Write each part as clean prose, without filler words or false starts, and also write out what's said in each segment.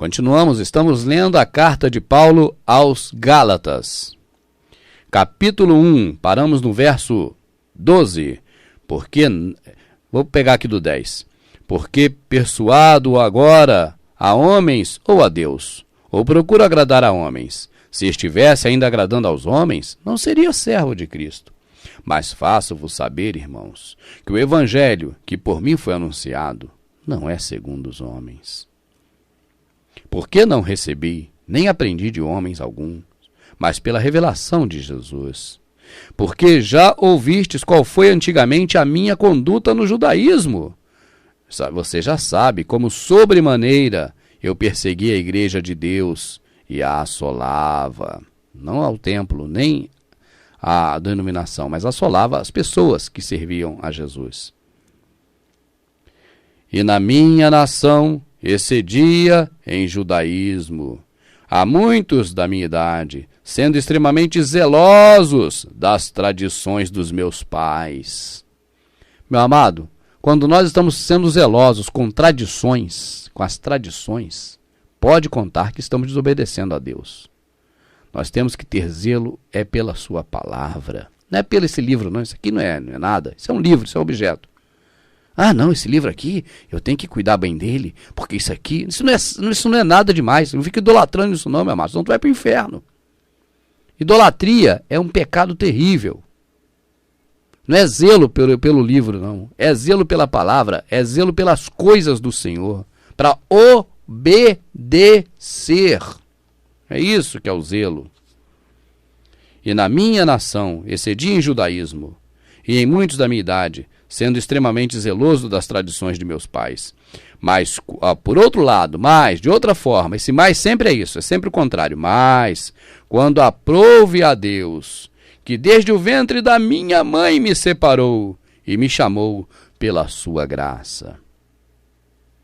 Continuamos, estamos lendo a carta de Paulo aos Gálatas. Capítulo 1, paramos no verso 12. Vou pegar aqui do 10. Porque persuado agora a homens ou a Deus, ou procuro agradar a homens. Se estivesse ainda agradando aos homens, não seria servo de Cristo. Mas faço-vos saber, irmãos, que o evangelho que por mim foi anunciado não é segundo os homens. Porque não recebi, nem aprendi de homens alguns, mas pela revelação de Jesus. Porque já ouvistes qual foi antigamente a minha conduta no judaísmo. Você já sabe como sobremaneira eu persegui a igreja de Deus e a assolava, não ao templo, nem à denominação, mas assolava as pessoas que serviam a Jesus. E na minha nação excedia em judaísmo a muitos da minha idade, sendo extremamente zelosos das tradições dos meus pais. Meu amado, quando nós estamos sendo zelosos com tradições, com as tradições, pode contar que estamos desobedecendo a Deus. Nós temos que ter zelo pela sua palavra. Não é pelo esse livro, não. Isso aqui não é nada. Isso é um livro, isso é um objeto. Ah, não, esse livro aqui, eu tenho que cuidar bem dele, porque isso aqui, isso não é nada demais. Não fica idolatrando isso não, meu amado, senão tu vai para o inferno. Idolatria é um pecado terrível. Não é zelo pelo livro, não. É zelo pela palavra, é zelo pelas coisas do Senhor, para obedecer. É isso que é o zelo. E na minha nação excedi em judaísmo, e em muitos da minha idade, sendo extremamente zeloso das tradições de meus pais. Mas, por outro lado, de outra forma, esse mais sempre é isso, é sempre o contrário. Mas, quando aprouve a Deus, que desde o ventre da minha mãe me separou e me chamou pela sua graça.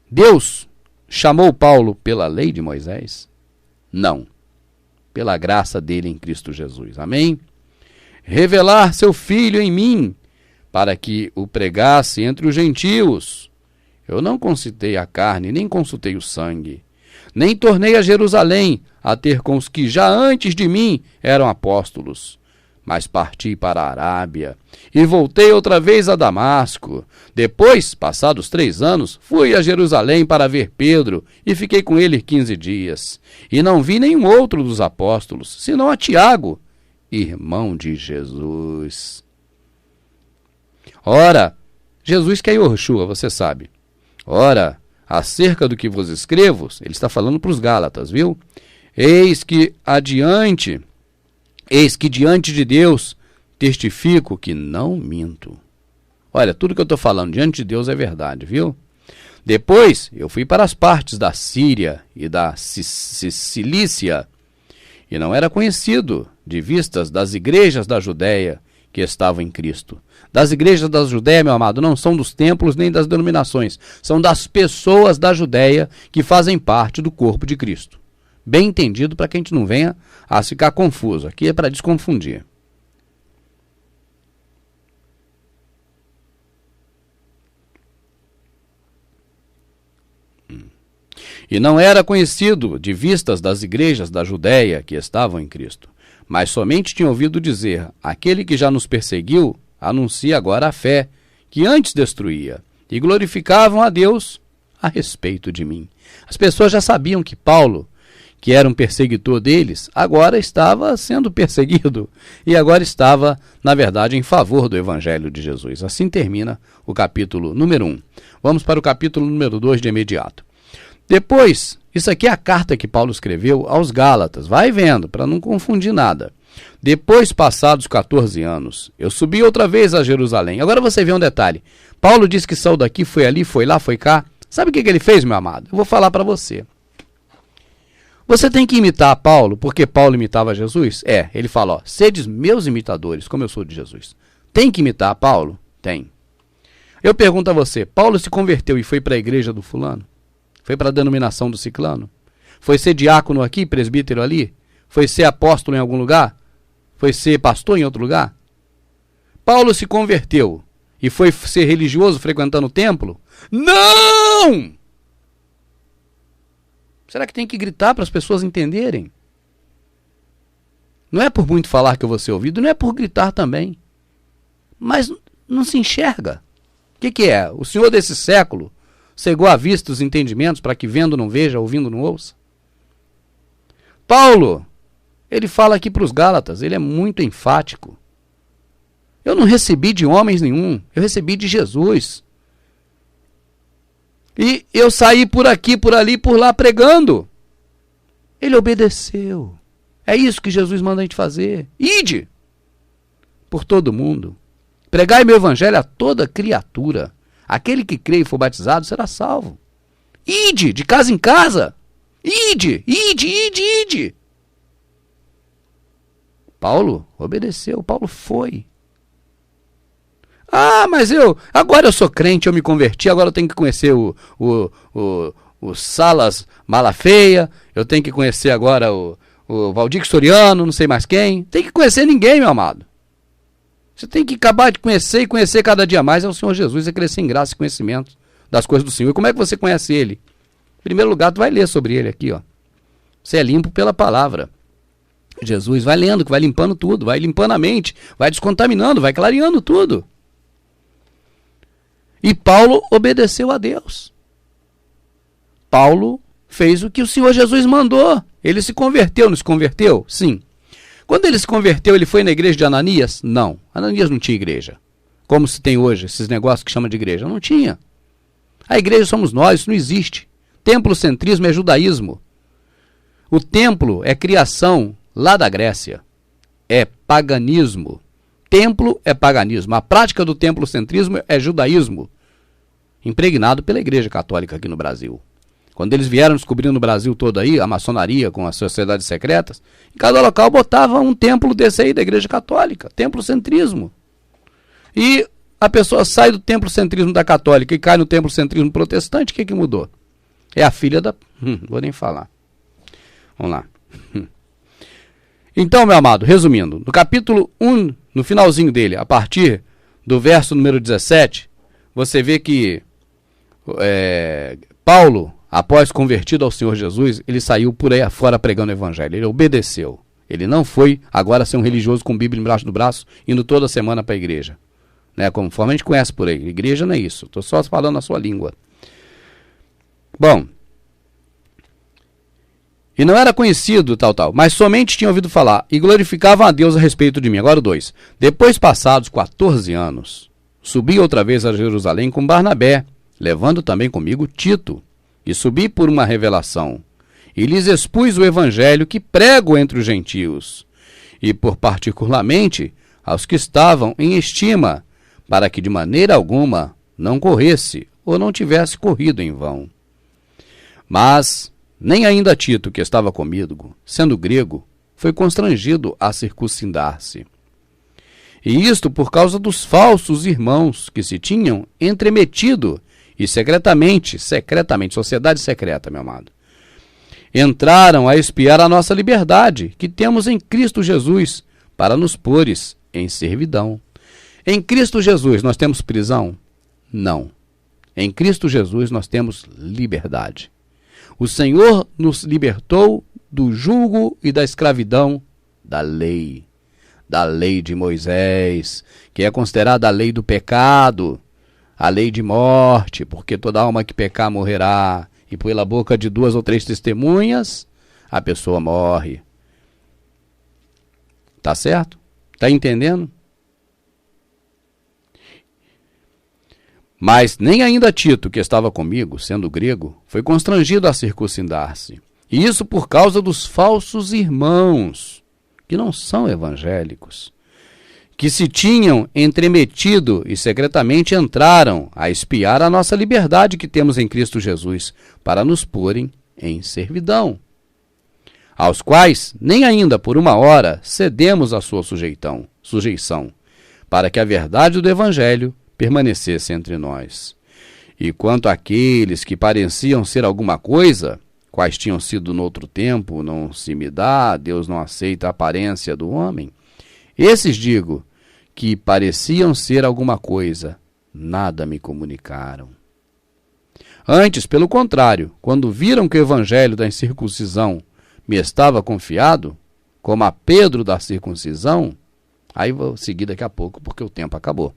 Deus chamou Paulo pela lei de Moisés? Não. Pela graça dele em Cristo Jesus. Amém? Revelar seu Filho em mim, para que o pregasse entre os gentios. Eu não consultei a carne, nem consultei o sangue, nem tornei a Jerusalém a ter com os que já antes de mim eram apóstolos. Mas parti para a Arábia e voltei outra vez a Damasco. Depois, passados 3 anos, fui a Jerusalém para ver Pedro e fiquei com ele 15 dias. E não vi nenhum outro dos apóstolos, senão a Tiago, irmão de Jesus. Ora, Jesus que é Yoshua, você sabe. Ora, acerca do que vos escrevo, ele está falando para os Gálatas, viu? Eis que diante de Deus testifico que não minto. Olha, tudo que eu estou falando diante de Deus é verdade, viu? Depois eu fui para as partes da Síria e da Cilícia, e não era conhecido de vistas das igrejas da Judéia que estavam em Cristo. Das igrejas da Judéia, meu amado, não são dos templos nem das denominações, são das pessoas da Judéia que fazem parte do corpo de Cristo. Bem entendido, para que a gente não venha a ficar confuso. Aqui é para desconfundir. E não era conhecido de vistas das igrejas da Judéia que estavam em Cristo, mas somente tinha ouvido dizer: aquele que já nos perseguiu anuncia agora a fé que antes destruía, e glorificavam a Deus a respeito de mim. As pessoas já sabiam que Paulo, que era um perseguidor deles, agora estava sendo perseguido e agora estava, na verdade, em favor do Evangelho de Jesus. Assim termina o capítulo número 1. Vamos para o capítulo número 2 de imediato. Depois, isso aqui é a carta que Paulo escreveu aos Gálatas. Vai vendo, para não confundir nada. Depois, passados 14 anos, eu subi outra vez a Jerusalém. Agora você vê um detalhe. Paulo disse que saiu daqui, foi ali, foi lá, foi cá. Sabe o que ele fez, meu amado? Eu vou falar para você. Você tem que imitar Paulo, porque Paulo imitava Jesus? Ele fala, ó, sedes meus imitadores, como eu sou de Jesus. Tem que imitar Paulo? Tem. Eu pergunto a você, Paulo se converteu e foi para a igreja do fulano? Foi para a denominação do ciclano? Foi ser diácono aqui, presbítero ali? Foi ser apóstolo em algum lugar? Foi ser pastor em outro lugar? Paulo se converteu e foi ser religioso frequentando o templo? Não! Será que tem que gritar para as pessoas entenderem? Não é por muito falar que eu vou ser ouvido, não é por gritar também. Mas não se enxerga. O que é? O Senhor desse século cegou a vista os entendimentos para que vendo não veja, ouvindo não ouça? Paulo, ele fala aqui para os Gálatas, ele é muito enfático. Eu não recebi de homens nenhum, eu recebi de Jesus. E eu saí por aqui, por ali, por lá pregando. Ele obedeceu. É isso que Jesus manda a gente fazer. Ide por todo mundo. Pregai meu evangelho a toda criatura. Aquele que crê e for batizado será salvo. Ide, de casa em casa. Ide, ide, ide, ide. Paulo obedeceu, Paulo foi. Ah, mas agora eu sou crente, eu me converti, agora eu tenho que conhecer o Salas Malafeia, eu tenho que conhecer agora o Valdir Soriano, não sei mais quem. Tem que conhecer ninguém, meu amado. Você tem que acabar de conhecer e conhecer cada dia mais é o Senhor Jesus, é crescer em graça e conhecimento das coisas do Senhor. E como é que você conhece Ele? Em primeiro lugar, tu vai ler sobre Ele aqui, ó. Você é limpo pela palavra. Jesus vai lendo, que vai limpando tudo, vai limpando a mente, vai descontaminando, vai clareando tudo. E Paulo obedeceu a Deus. Paulo fez o que o Senhor Jesus mandou. Ele se converteu, não se converteu? Sim. Quando ele se converteu, ele foi na igreja de Ananias? Não. Ananias não tinha igreja. Como se tem hoje, esses negócios que chama de igreja. Não tinha. A igreja somos nós, isso não existe. Templocentrismo é judaísmo. O templo é criação lá da Grécia. É paganismo. Templo é paganismo. A prática do templocentrismo é judaísmo, impregnado pela Igreja Católica aqui no Brasil. Quando eles vieram descobrindo no Brasil todo aí, a maçonaria com as sociedades secretas, em cada local botava um templo desse aí da Igreja Católica, templocentrismo. E a pessoa sai do templocentrismo da católica e cai no templocentrismo protestante, o que mudou? É a filha da... vou nem falar. Vamos lá. Então, meu amado, resumindo, no capítulo 1, no finalzinho dele, a partir do verso número 17, você vê que Paulo, após convertido ao Senhor Jesus, ele saiu por aí afora pregando o evangelho, ele obedeceu. Ele não foi agora ser um religioso com Bíblia embaixo do braço, indo toda semana para a igreja. Né? Conforme a gente conhece por aí, igreja não é isso, estou só falando a sua língua. Bom, e não era conhecido, mas somente tinha ouvido falar, e glorificavam a Deus a respeito de mim. Agora o 2. Depois passados 14 anos, subi outra vez a Jerusalém com Barnabé, levando também comigo Tito, e subi por uma revelação, e lhes expus o evangelho que prego entre os gentios, e por particularmente aos que estavam em estima, para que de maneira alguma não corresse, ou não tivesse corrido em vão. Mas nem ainda Tito, que estava comigo, sendo grego, foi constrangido a circuncidar-se. E isto por causa dos falsos irmãos que se tinham entremetido e secretamente, sociedade secreta, meu amado, entraram a espiar a nossa liberdade, que temos em Cristo Jesus, para nos pôres em servidão. Em Cristo Jesus nós temos prisão? Não. Em Cristo Jesus nós temos liberdade. O Senhor nos libertou do jugo e da escravidão da lei de Moisés, que é considerada a lei do pecado, a lei de morte, porque toda alma que pecar morrerá, e pela boca de 2 ou 3 testemunhas, a pessoa morre. Tá certo? Tá entendendo? Mas nem ainda Tito, que estava comigo, sendo grego, foi constrangido a circuncidar-se. E isso por causa dos falsos irmãos, que não são evangélicos, que se tinham entremetido e secretamente entraram a espiar a nossa liberdade que temos em Cristo Jesus, para nos porem em servidão, aos quais nem ainda por uma hora cedemos a sua sujeição, para que a verdade do evangelho permanecesse entre nós. E quanto àqueles que pareciam ser alguma coisa, quais tinham sido noutro tempo, não se me dá, Deus não aceita a aparência do homem, esses digo, que pareciam ser alguma coisa, nada me comunicaram. Antes, pelo contrário, quando viram que o evangelho da incircuncisão me estava confiado, como a Pedro da circuncisão, aí vou seguir daqui a pouco porque o tempo acabou.